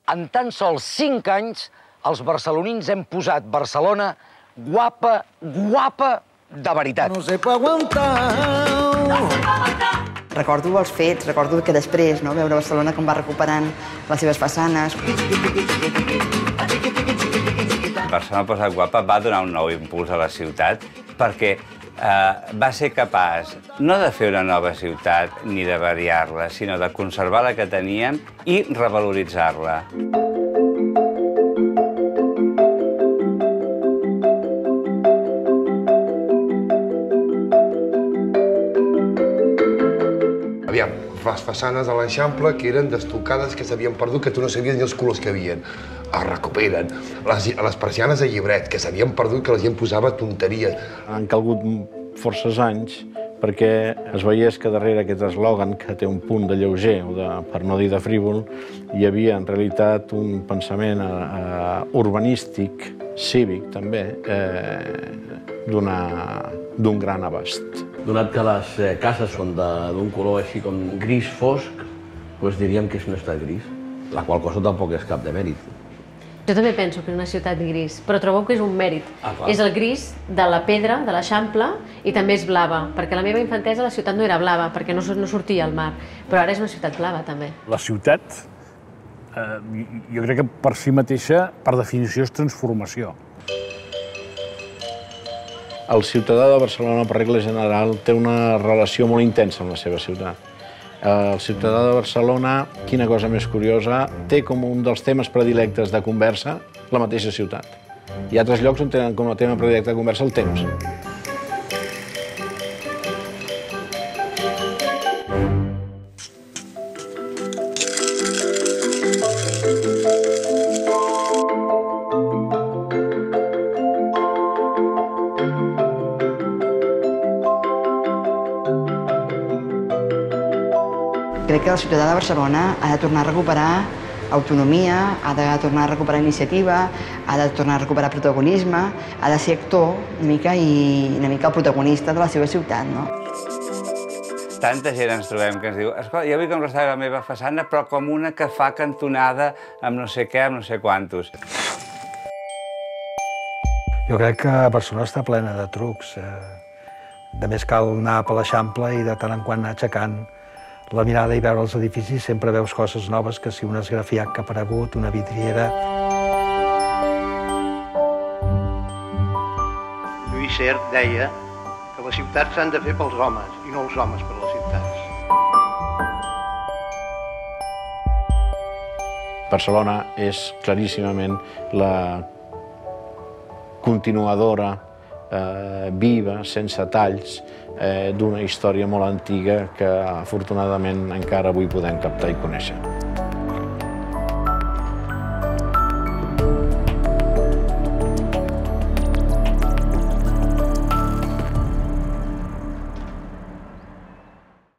En tan sols 5 anys, els barcelonins hem posat Barcelona guapa, guapa de veritat. No se puede aguantar. Recordo els fets, recordo que després, veure Barcelona com va recuperant les seves façanes. Barcelona posat guapa va donar un nou impuls a la ciutat perquè va ser capaç no de fer una nova ciutat ni de variar-la, sinó de conservar la que teníem i revaloritzar-la. Aviam, les façanes de l'Eixample que eren destucades, que s'havien perdut, que tu no sabies ni els colors que havien. Es recuperen. Les persianes de llibret, que s'havien perdut, que la gent posava tonteries. Han calgut forces anys perquè es veiés que darrere aquest eslògan, que té un punt de lleuger, per no dir de frívol, hi havia en realitat un pensament urbanístic, cívic també, d'un gran abast. Donat que les cases són d'un color així com gris fosc, doncs diríem que és una ciutat gris, la qual cosa tampoc és cap de mèrit. Jo també penso que és una ciutat gris, però trobo que és un mèrit. És el gris de la pedra, de l'Eixample, i també és blava, perquè a la meva infantesa la ciutat no era blava, perquè no sortia al mar, però ara és una ciutat blava també. La ciutat, jo crec que per si mateixa, per definició, és transformació. El ciutadà de Barcelona, per regla general, té una relació molt intensa amb la seva ciutat. El ciutadà de Barcelona, quina cosa més curiosa, té com un dels temes predilectes de conversa la mateixa ciutat. Hi ha altres llocs on tenen com a tema predilecte de conversa el temps. Crec que el ciutadà de Barcelona ha de tornar a recuperar autonomia, ha de tornar a recuperar iniciativa, ha de tornar a recuperar protagonisme, ha de ser actor una mica el protagonista de la seva ciutat, no? Tanta gent ens trobem que ens diu escolta, jo vull que em restauri la meva façana, però com una que fa cantonada amb no sé què, amb no sé quantos. Jo crec que Barcelona està plena de trucs. De més cal anar per l'Eixample i de tant en quant anar aixecant la mirada i veure els edificis, sempre veus coses noves, que si un esgrafiat que ha aparegut, una vidriera... Lluís Sert deia que les ciutats s'han de fer pels homes i no els homes per les ciutats. Barcelona és claríssimament la continuadora viva, sense talls, d'una història molt antiga que afortunadament encara avui podem captar i conèixer.